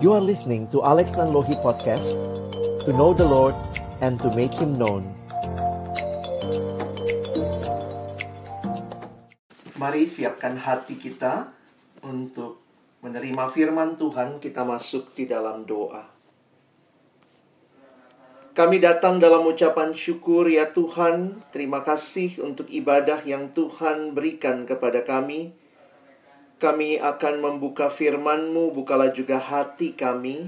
You are listening to Alex Nanlohi Podcast, to know the Lord and to make Him known. Mari siapkan hati kita untuk menerima firman Tuhan. Kita masuk di dalam doa. Kami datang dalam ucapan syukur, ya Tuhan. Terima kasih untuk ibadah yang Tuhan berikan kepada kami. Kami akan membuka firman-Mu, bukalah juga hati kami.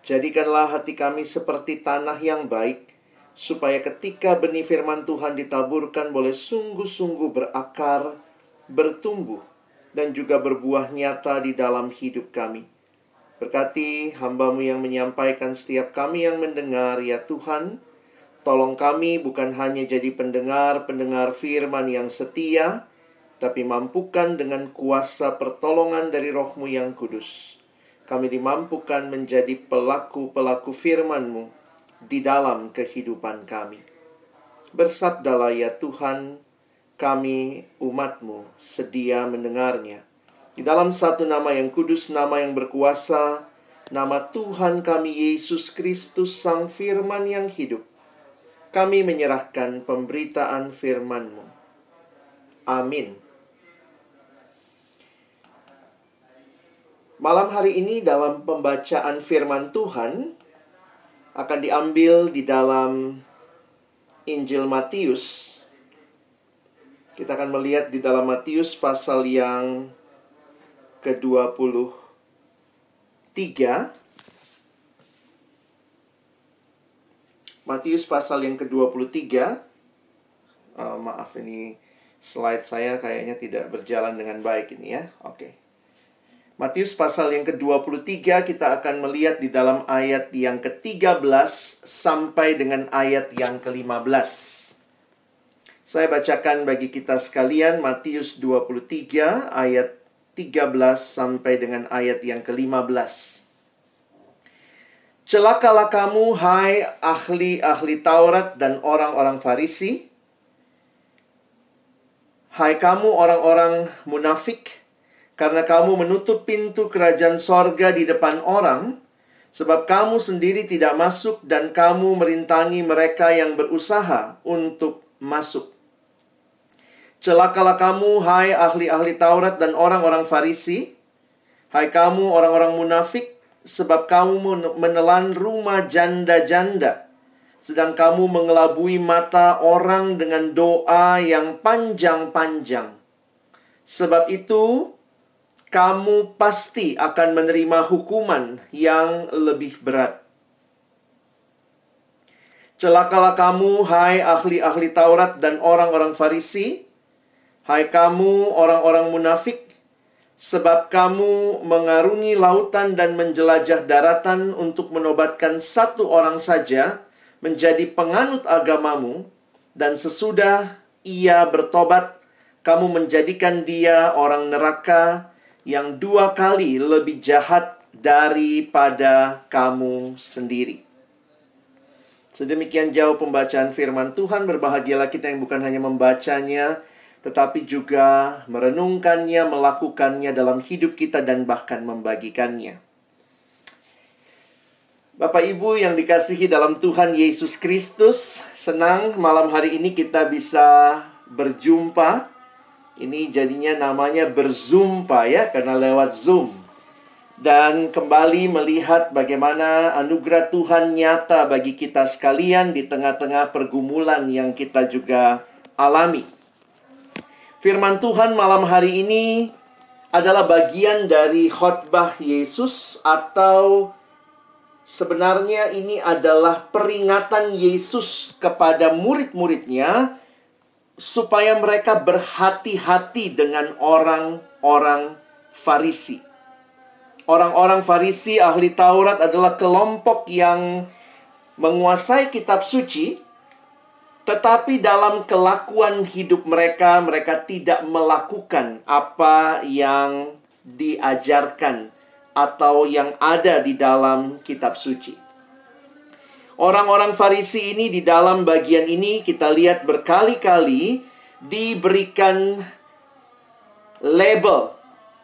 Jadikanlah hati kami seperti tanah yang baik, supaya ketika benih firman Tuhan ditaburkan boleh sungguh-sungguh berakar, bertumbuh, dan juga berbuah nyata di dalam hidup kami. Berkati hamba-Mu yang menyampaikan, setiap kami yang mendengar, ya Tuhan. Tolong kami bukan hanya jadi pendengar firman yang setia, tapi mampukan dengan kuasa pertolongan dari Roh-Mu yang kudus. Kami dimampukan menjadi pelaku-pelaku firman-Mu di dalam kehidupan kami. Bersabdalah ya Tuhan, kami umat-Mu sedia mendengarnya. Di dalam satu nama yang kudus, nama yang berkuasa, nama Tuhan kami Yesus Kristus, Sang Firman yang hidup, kami menyerahkan pemberitaan firman-Mu. Amin. Malam hari ini dalam pembacaan firman Tuhan akan diambil di dalam Injil Matius. Kita akan melihat di dalam Matius pasal yang ke-23. Matius pasal yang ke-23. Maaf, ini slide saya kayaknya tidak berjalan dengan baik ini ya. Oke. Matius pasal yang ke-23, kita akan melihat di dalam ayat yang ke-13 sampai dengan ayat yang ke-15. Saya bacakan bagi kita sekalian Matius 23 ayat 13 sampai dengan ayat yang ke-15. Celakalah kamu, hai ahli-ahli Taurat dan orang-orang Farisi. Hai kamu orang-orang munafik, karena kamu menutup pintu kerajaan sorga di depan orang, sebab kamu sendiri tidak masuk dan kamu merintangi mereka yang berusaha untuk masuk. Celakalah kamu, hai ahli-ahli Taurat dan orang-orang Farisi. Hai kamu orang-orang munafik, sebab kamu menelan rumah janda-janda, sedang kamu mengelabui mata orang dengan doa yang panjang-panjang. Sebab itu, kamu pasti akan menerima hukuman yang lebih berat. Celakalah kamu, hai ahli-ahli Taurat dan orang-orang Farisi. Hai kamu orang-orang munafik, sebab kamu mengarungi lautan dan menjelajah daratan untuk menobatkan satu orang saja menjadi penganut agamamu, dan sesudah ia bertobat, kamu menjadikan dia orang neraka yang 2 kali lebih jahat daripada kamu sendiri. Sedemikian jauh pembacaan firman Tuhan. Berbahagialah kita yang bukan hanya membacanya, tetapi juga merenungkannya, melakukannya dalam hidup kita, dan bahkan membagikannya. Bapak Ibu yang dikasihi dalam Tuhan Yesus Kristus, senang malam hari ini kita bisa berjumpa. Ini jadinya namanya berzumpa ya, karena lewat Zoom. Dan kembali melihat bagaimana anugerah Tuhan nyata bagi kita sekalian di tengah-tengah pergumulan yang kita juga alami. Firman Tuhan malam hari ini adalah bagian dari khotbah Yesus, atau sebenarnya ini adalah peringatan Yesus kepada murid-muridnya supaya mereka berhati-hati dengan orang-orang Farisi. Orang-orang Farisi, ahli Taurat, adalah kelompok yang menguasai kitab suci, tetapi dalam kelakuan hidup mereka, mereka tidak melakukan apa yang diajarkan atau yang ada di dalam kitab suci. Orang-orang Farisi ini di dalam bagian ini kita lihat berkali-kali diberikan label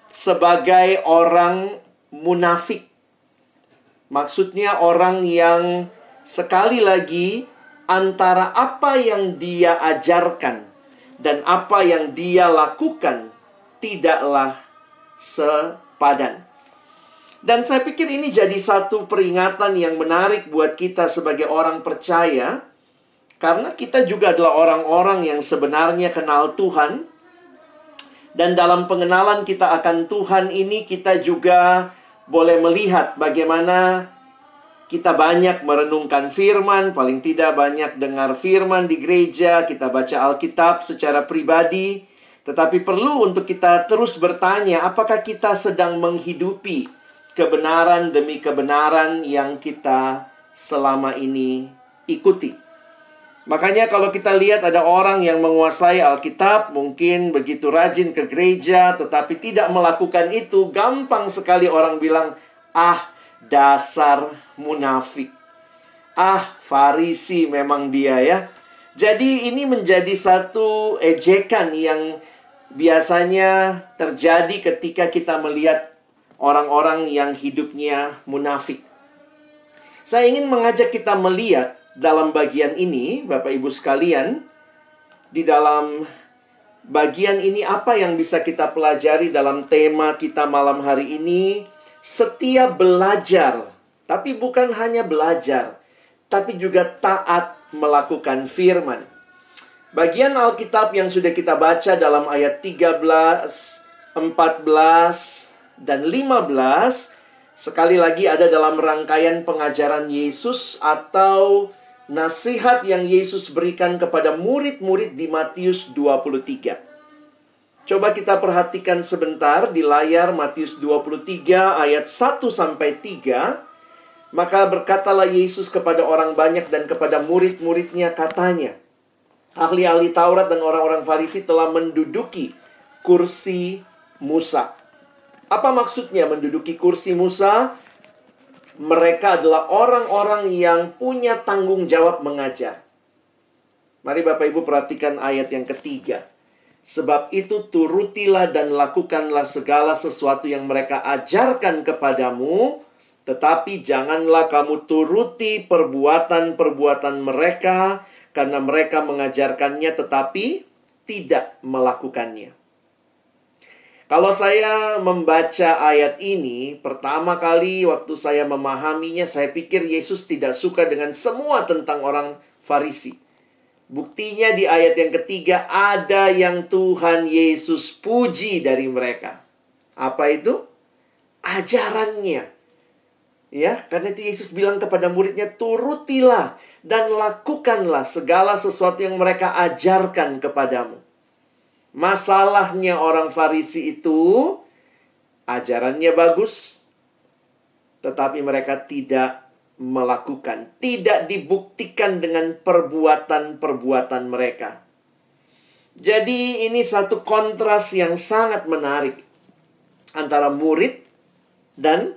sebagai orang munafik. Maksudnya orang yang sekali lagi antara apa yang dia ajarkan dan apa yang dia lakukan tidaklah sepadan. Dan saya pikir ini jadi satu peringatan yang menarik buat kita sebagai orang percaya. Karena kita juga adalah orang-orang yang sebenarnya kenal Tuhan. Dan dalam pengenalan kita akan Tuhan ini, kita juga boleh melihat bagaimana kita banyak merenungkan firman. Paling tidak banyak dengar firman di gereja. Kita baca Alkitab secara pribadi. Tetapi perlu untuk kita terus bertanya, apakah kita sedang menghidupi kebenaran demi kebenaran yang kita selama ini ikuti. Makanya kalau kita lihat ada orang yang menguasai Alkitab, mungkin begitu rajin ke gereja, tetapi tidak melakukan itu, gampang sekali orang bilang, ah, dasar munafik. Ah, Farisi memang dia ya. Jadi ini menjadi satu ejekan yang biasanya terjadi ketika kita melihat orang-orang yang hidupnya munafik. Saya ingin mengajak kita melihat dalam bagian ini, Bapak Ibu sekalian, di dalam bagian ini apa yang bisa kita pelajari dalam tema kita malam hari ini. Setia belajar, tapi bukan hanya belajar, tapi juga taat melakukan firman. Bagian Alkitab yang sudah kita baca dalam ayat 13, 14, dan 15 sekali lagi ada dalam rangkaian pengajaran Yesus atau nasihat yang Yesus berikan kepada murid-murid di Matius 23. Coba kita perhatikan sebentar di layar Matius 23 ayat 1-3. Maka berkatalah Yesus kepada orang banyak dan kepada murid-muridnya, katanya, ahli-ahli Taurat dan orang-orang Farisi telah menduduki kursi Musa. Apa maksudnya menduduki kursi Musa? Mereka adalah orang-orang yang punya tanggung jawab mengajar. Mari Bapak Ibu perhatikan ayat yang ketiga. Sebab itu turutilah dan lakukanlah segala sesuatu yang mereka ajarkan kepadamu, tetapi janganlah kamu turuti perbuatan-perbuatan mereka, karena mereka mengajarkannya tetapi tidak melakukannya. Kalau saya membaca ayat ini, pertama kali waktu saya memahaminya, saya pikir Yesus tidak suka dengan semua tentang orang Farisi. Buktinya di ayat yang ketiga, ada yang Tuhan Yesus puji dari mereka. Apa itu? Ajarannya. Ya, karena itu Yesus bilang kepada muridnya, turutilah dan lakukanlah segala sesuatu yang mereka ajarkan kepadamu. Masalahnya orang Farisi itu, ajarannya bagus, tetapi mereka tidak melakukan. Tidak dibuktikan dengan perbuatan-perbuatan mereka. Jadi ini satu kontras yang sangat menarik antara murid dan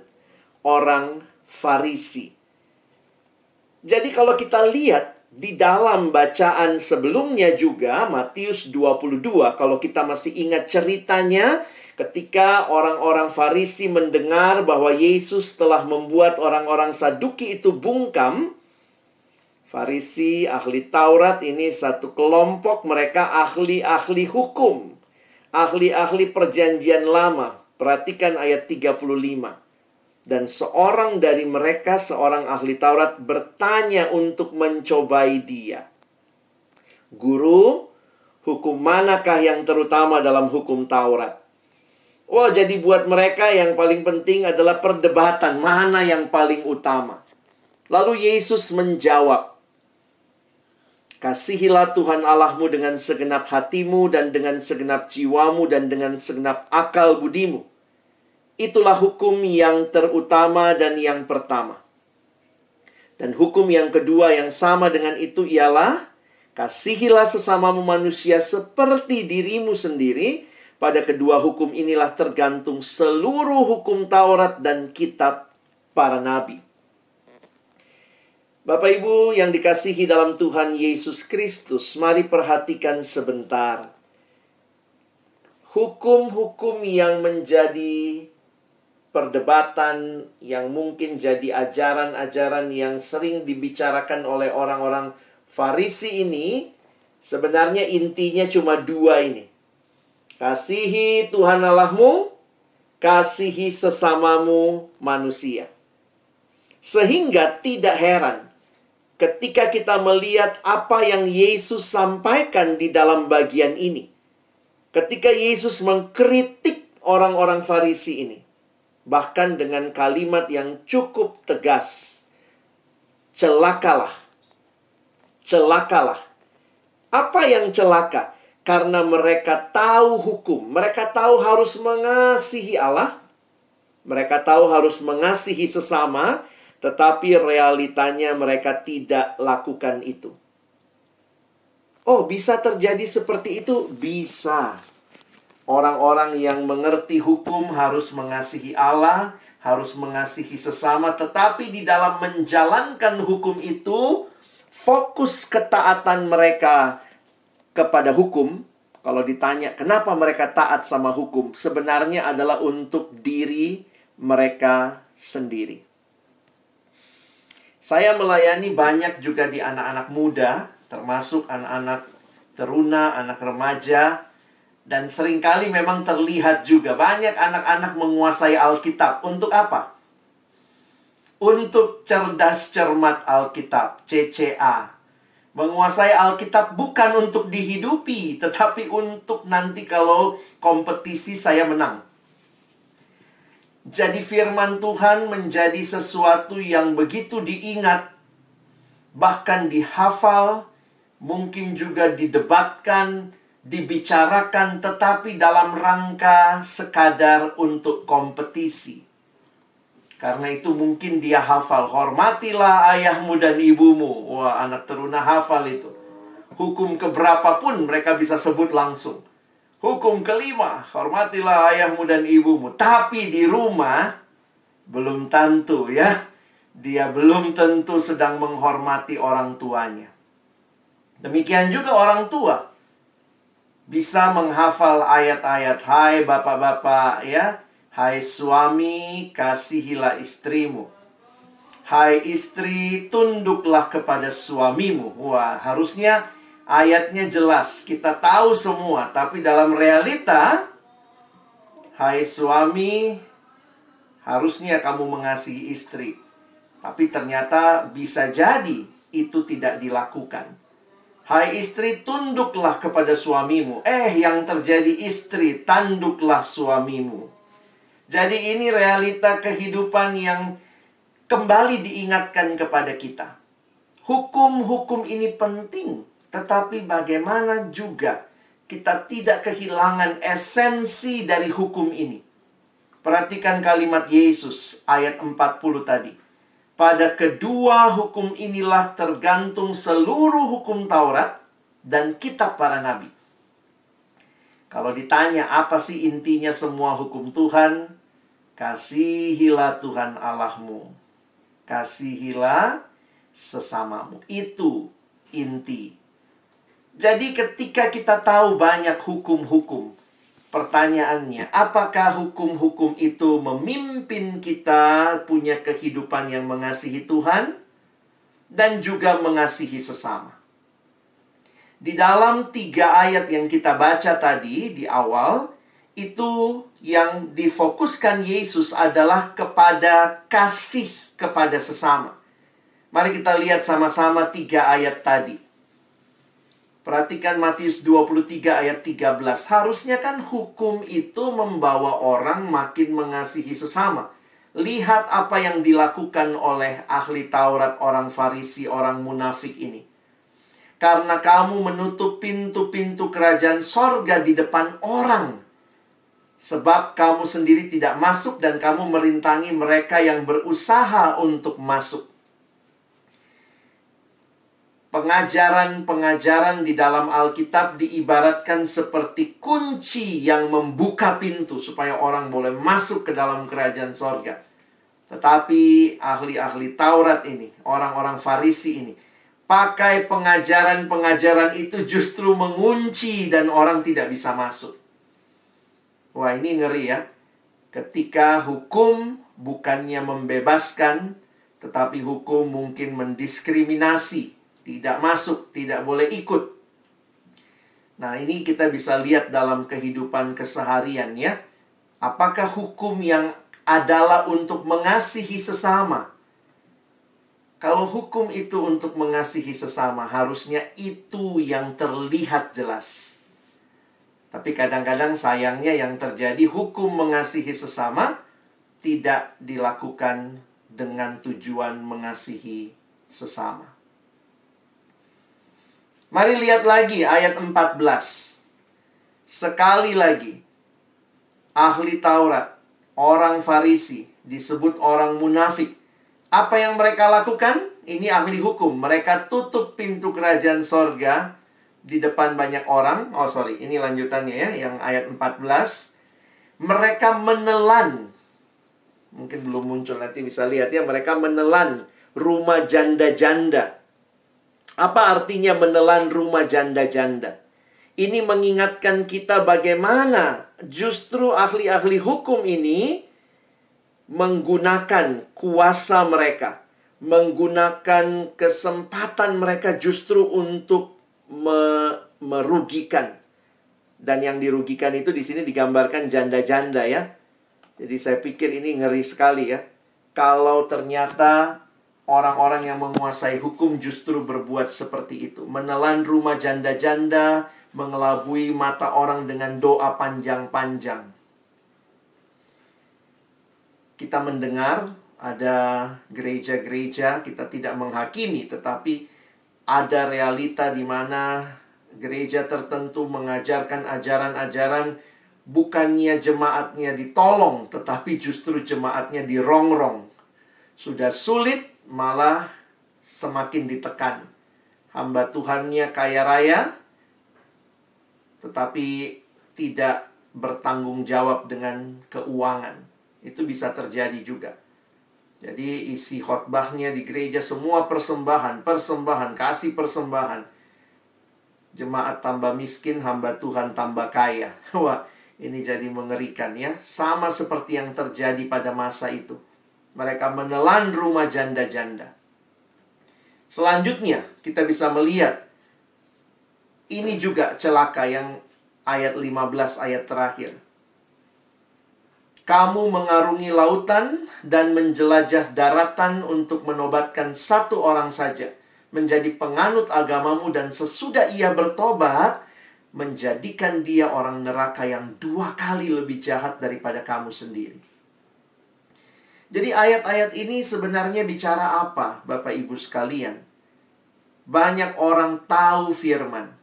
orang Farisi. Jadi kalau kita lihat di dalam bacaan sebelumnya juga, Matius 22, kalau kita masih ingat ceritanya, ketika orang-orang Farisi mendengar bahwa Yesus telah membuat orang-orang Saduki itu bungkam. Farisi, ahli Taurat, ini satu kelompok, mereka ahli-ahli hukum, ahli-ahli perjanjian lama. Perhatikan ayat 35. Dan seorang dari mereka, seorang ahli Taurat, bertanya untuk mencobai dia. Guru, hukum manakah yang terutama dalam hukum Taurat? Oh, jadi buat mereka yang paling penting adalah perdebatan. Mana yang paling utama? Lalu Yesus menjawab, kasihilah Tuhan Allahmu dengan segenap hatimu dan dengan segenap jiwamu dan dengan segenap akal budimu. Itulah hukum yang terutama dan yang pertama. Dan hukum yang kedua yang sama dengan itu ialah, kasihilah sesamamu manusia seperti dirimu sendiri. Pada kedua hukum inilah tergantung seluruh hukum Taurat dan kitab para nabi. Bapak Ibu yang dikasihi dalam Tuhan Yesus Kristus, mari perhatikan sebentar. Hukum-hukum yang menjadi perdebatan yang mungkin jadi ajaran-ajaran yang sering dibicarakan oleh orang-orang Farisi ini, sebenarnya intinya cuma dua ini. Kasihi Tuhan Allahmu, kasihi sesamamu manusia. Sehingga tidak heran ketika kita melihat apa yang Yesus sampaikan di dalam bagian ini. Ketika Yesus mengkritik orang-orang Farisi ini, bahkan dengan kalimat yang cukup tegas. Celakalah. Celakalah. Apa yang celaka? Karena mereka tahu hukum. Mereka tahu harus mengasihi Allah. Mereka tahu harus mengasihi sesama. Tetapi realitanya mereka tidak lakukan itu. Oh, bisa terjadi seperti itu? Bisa. Orang-orang yang mengerti hukum harus mengasihi Allah, harus mengasihi sesama. Tetapi di dalam menjalankan hukum itu, fokus ketaatan mereka kepada hukum. Kalau ditanya kenapa mereka taat sama hukum, sebenarnya adalah untuk diri mereka sendiri. Saya melayani banyak juga di anak-anak muda, termasuk anak-anak teruna, anak remaja. Dan seringkali memang terlihat juga banyak anak-anak menguasai Alkitab. Untuk apa? Untuk cerdas cermat Alkitab, CCA. Menguasai Alkitab bukan untuk dihidupi, tetapi untuk nanti kalau kompetisi saya menang. Jadi firman Tuhan menjadi sesuatu yang begitu diingat, bahkan dihafal, mungkin juga didebatkan, dibicarakan, tetapi dalam rangka sekadar untuk kompetisi. Karena itu mungkin dia hafal, hormatilah ayahmu dan ibumu. Wah, anak teruna hafal itu. Hukum keberapapun mereka bisa sebut langsung. Hukum kelima, hormatilah ayahmu dan ibumu. Tapi di rumah, belum tentu ya. Dia belum tentu sedang menghormati orang tuanya. Demikian juga orang tua. Bisa menghafal ayat-ayat, hai bapak-bapak ya. Hai suami, kasihilah istrimu. Hai istri, tunduklah kepada suamimu. Wah, harusnya ayatnya jelas, kita tahu semua. Tapi dalam realita, hai suami, harusnya kamu mengasihi istri. Tapi ternyata bisa jadi itu tidak dilakukan. Hai istri, tunduklah kepada suamimu. Yang terjadi istri, tanduklah suamimu. Jadi ini realita kehidupan yang kembali diingatkan kepada kita. Hukum-hukum ini penting. Tetapi bagaimana juga kita tidak kehilangan esensi dari hukum ini. Perhatikan kalimat Yesus ayat 40 tadi. Pada kedua hukum inilah tergantung seluruh hukum Taurat dan kitab para nabi. Kalau ditanya apa sih intinya semua hukum Tuhan? Kasihilah Tuhan Allahmu. Kasihilah sesamamu. Itu inti. Jadi ketika kita tahu banyak hukum-hukum, pertanyaannya, apakah hukum-hukum itu memimpin kita punya kehidupan yang mengasihi Tuhan dan juga mengasihi sesama? Di dalam 3 ayat yang kita baca tadi di awal, itu yang difokuskan Yesus adalah kepada kasih kepada sesama. Mari kita lihat sama-sama 3 ayat tadi. Perhatikan Matius 23 ayat 13. Harusnya kan hukum itu membawa orang makin mengasihi sesama. Lihat apa yang dilakukan oleh ahli Taurat, orang Farisi, orang munafik ini. Karena kamu menutup pintu-pintu kerajaan sorga di depan orang. Sebab kamu sendiri tidak masuk dan kamu merintangi mereka yang berusaha untuk masuk. Pengajaran-pengajaran di dalam Alkitab diibaratkan seperti kunci yang membuka pintu supaya orang boleh masuk ke dalam kerajaan sorga. Tetapi ahli-ahli Taurat ini, orang-orang Farisi ini, pakai pengajaran-pengajaran itu justru mengunci dan orang tidak bisa masuk. Wah, ini ngeri ya. Ketika hukum bukannya membebaskan, tetapi hukum mungkin mendiskriminasi, tidak masuk, tidak boleh ikut. Nah, ini kita bisa lihat dalam kehidupan keseharian ya. Apakah hukum yang adalah untuk mengasihi sesama? Kalau hukum itu untuk mengasihi sesama, harusnya itu yang terlihat jelas. Tapi kadang-kadang sayangnya yang terjadi, hukum mengasihi sesama tidak dilakukan dengan tujuan mengasihi sesama. Mari lihat lagi ayat 14. Sekali lagi, ahli Taurat, orang Farisi, disebut orang munafik. Apa yang mereka lakukan? Ini ahli hukum. Mereka tutup pintu kerajaan sorga di depan banyak orang. Oh sorry, ini lanjutannya ya, yang ayat 14. Mereka menelan. Mungkin belum muncul, nanti bisa lihat ya. Mereka menelan rumah janda-janda. Apa artinya menelan rumah janda-janda? Ini mengingatkan kita bagaimana justru ahli-ahli hukum ini menggunakan kuasa mereka, menggunakan kesempatan mereka justru untuk merugikan. Dan yang dirugikan itu di sini digambarkan janda-janda ya. Jadi saya pikir ini ngeri sekali ya. Kalau ternyata orang-orang yang menguasai hukum justru berbuat seperti itu. Menelan rumah janda-janda, mengelabui mata orang dengan doa panjang-panjang. Kita mendengar ada gereja-gereja, kita tidak menghakimi, tetapi ada realita di mana gereja tertentu mengajarkan ajaran-ajaran bukannya jemaatnya ditolong, tetapi justru jemaatnya dirongrong. Sudah sulit, malah semakin ditekan. Hamba Tuhannya kaya raya, tetapi tidak bertanggung jawab dengan keuangan. Itu bisa terjadi juga. Jadi isi khotbahnya di gereja semua persembahan, kasih persembahan. Jemaat tambah miskin, hamba Tuhan tambah kaya. Wah, ini jadi mengerikan ya. Sama seperti yang terjadi pada masa itu. Mereka menelan rumah janda-janda. Selanjutnya, kita bisa melihat ini juga celaka yang ayat 15 ayat terakhir. Kamu mengarungi lautan dan menjelajah daratan untuk menobatkan satu orang saja, menjadi penganut agamamu, dan sesudah ia bertobat, menjadikan dia orang neraka yang 2 kali lebih jahat daripada kamu sendiri. Jadi ayat-ayat ini sebenarnya bicara apa, Bapak Ibu sekalian? Banyak orang tahu firman.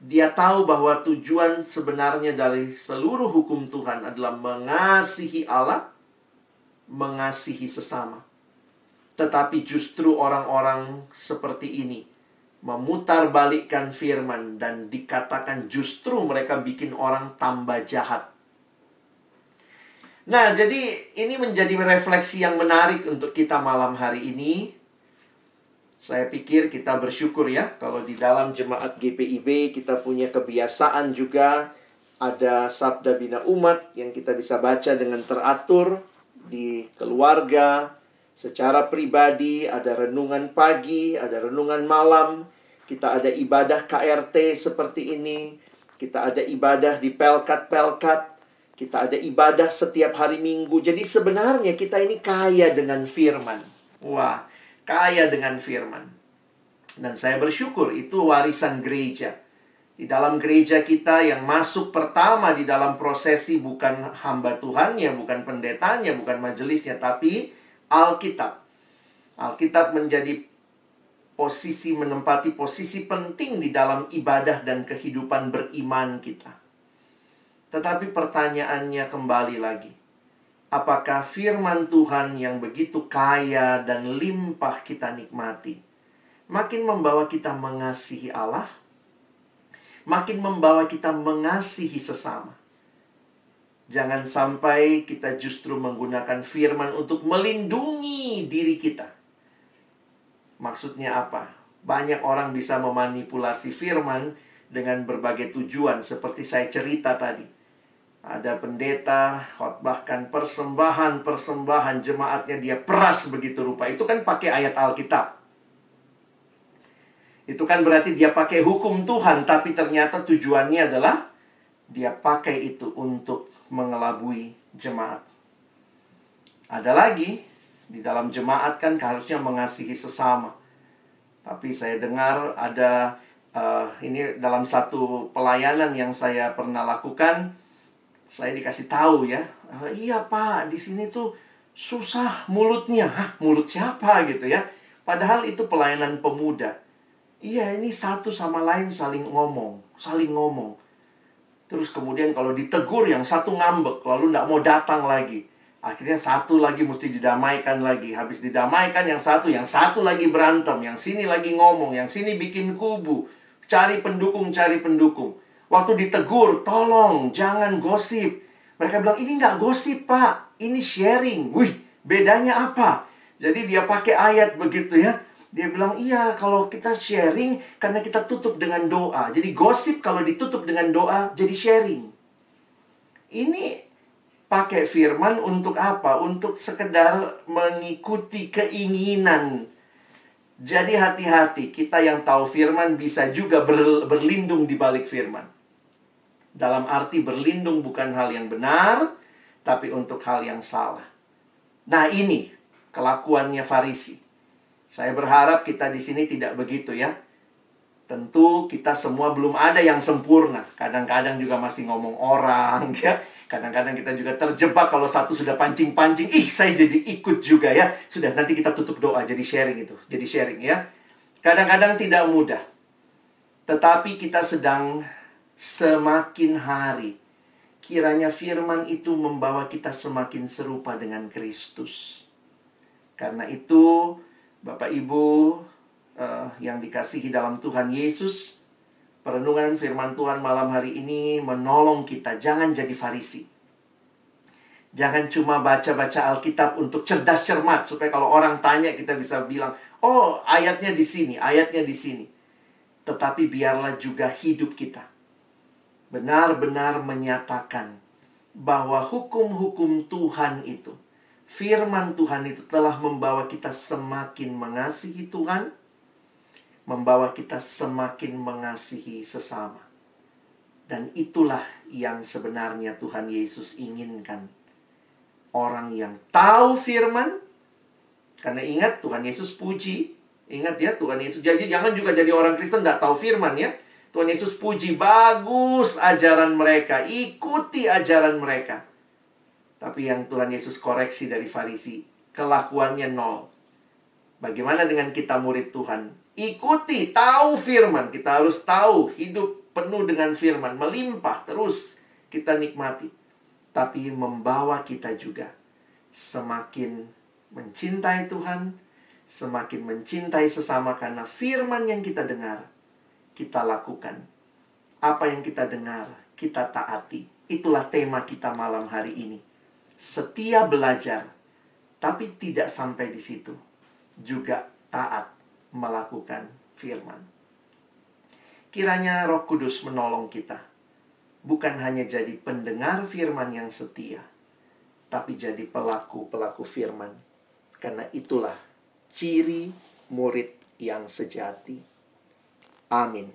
Dia tahu bahwa tujuan sebenarnya dari seluruh hukum Tuhan adalah mengasihi Allah, mengasihi sesama. Tetapi justru orang-orang seperti ini memutarbalikkan firman dan dikatakan justru mereka bikin orang tambah jahat. Nah, jadi ini menjadi refleksi yang menarik untuk kita malam hari ini. Saya pikir kita bersyukur ya, kalau di dalam jemaat GPIB kita punya kebiasaan juga ada Sabda Bina Umat yang kita bisa baca dengan teratur di keluarga, secara pribadi, ada renungan pagi, ada renungan malam, kita ada ibadah KRT seperti ini, kita ada ibadah di pelkat-pelkat, kita ada ibadah setiap hari Minggu. Jadi sebenarnya kita ini kaya dengan firman. Wah, kaya dengan firman. Dan saya bersyukur itu warisan gereja. Di dalam gereja kita yang masuk pertama di dalam prosesi bukan hamba Tuhannya, bukan pendetanya, bukan majelisnya, tapi Alkitab. Alkitab menjadi menempati posisi penting di dalam ibadah dan kehidupan beriman kita. Tetapi pertanyaannya kembali lagi. Apakah firman Tuhan yang begitu kaya dan limpah kita nikmati makin membawa kita mengasihi Allah, makin membawa kita mengasihi sesama? Jangan sampai kita justru menggunakan firman untuk melindungi diri kita. Maksudnya apa? Banyak orang bisa memanipulasi firman dengan berbagai tujuan seperti saya cerita tadi. Ada pendeta khotbahkan persembahan jemaatnya dia peras begitu rupa. Itu kan pakai ayat Alkitab. Itu kan berarti dia pakai hukum Tuhan, tapi ternyata tujuannya adalah dia pakai itu untuk mengelabui jemaat. Ada lagi, di dalam jemaat kan harusnya mengasihi sesama. Tapi saya dengar ada, ini dalam satu pelayanan yang saya pernah lakukan, saya dikasih tahu ya, iya Pak, di sini tuh susah mulutnya. Hah, mulut siapa gitu ya? Padahal itu pelayanan pemuda. Iya, ini satu sama lain saling ngomong. Terus kemudian kalau ditegur, yang satu ngambek, lalu nggak mau datang lagi. Akhirnya satu lagi mesti didamaikan lagi. Habis didamaikan yang satu lagi berantem. Yang sini lagi ngomong, yang sini bikin kubu. Cari pendukung. Waktu ditegur, tolong jangan gosip. Mereka bilang, ini nggak gosip Pak, ini sharing. Wih, bedanya apa? Jadi dia pakai ayat begitu ya. Dia bilang, iya kalau kita sharing karena kita tutup dengan doa. Jadi gosip kalau ditutup dengan doa jadi sharing. Ini pakai firman untuk apa? Untuk sekedar mengikuti keinginan. Jadi hati-hati, kita yang tahu firman bisa juga berlindung di balik firman. Dalam arti berlindung bukan hal yang benar, tapi untuk hal yang salah. Nah ini kelakuannya Farisi. Saya berharap kita di sini tidak begitu ya. Tentu kita semua belum ada yang sempurna. Kadang-kadang juga masih ngomong orang ya. Kadang-kadang kita juga terjebak kalau satu sudah pancing-pancing. Saya jadi ikut juga ya. Sudah, nanti kita tutup doa. Jadi sharing itu. Jadi sharing ya. Kadang-kadang tidak mudah. Tetapi kita sedang semakin hari. Kiranya firman itu membawa kita semakin serupa dengan Kristus. Karena itu, Bapak Ibu yang dikasihi dalam Tuhan Yesus, perenungan firman Tuhan malam hari ini menolong kita. Jangan jadi Farisi. Jangan cuma baca-baca Alkitab untuk cerdas cermat, supaya kalau orang tanya kita bisa bilang, oh ayatnya di sini, ayatnya di sini. Tetapi biarlah juga hidup kita benar-benar menyatakan bahwa hukum-hukum Tuhan itu, firman Tuhan itu telah membawa kita semakin mengasihi Tuhan, membawa kita semakin mengasihi sesama. Dan itulah yang sebenarnya Tuhan Yesus inginkan. Orang yang tahu firman, karena ingat Tuhan Yesus puji, ingat ya Tuhan Yesus, jadi jangan juga jadi orang Kristen tidak tahu firman ya. Tuhan Yesus puji, bagus ajaran mereka, ikuti ajaran mereka. Tapi yang Tuhan Yesus koreksi dari Farisi, kelakuannya nol. Bagaimana dengan kita murid Tuhan? Ikuti, tahu firman. Kita harus tahu, hidup penuh dengan firman, melimpah terus kita nikmati. Tapi membawa kita juga semakin mencintai Tuhan, semakin mencintai sesama karena firman yang kita dengar, kita lakukan. Apa yang kita dengar, kita taati. Itulah tema kita malam hari ini. Setia belajar, tapi tidak sampai di situ. Juga taat melakukan firman. Kiranya Roh Kudus menolong kita. Bukan hanya jadi pendengar firman yang setia, tapi jadi pelaku-pelaku firman. Karena itulah ciri murid yang sejati. Amin.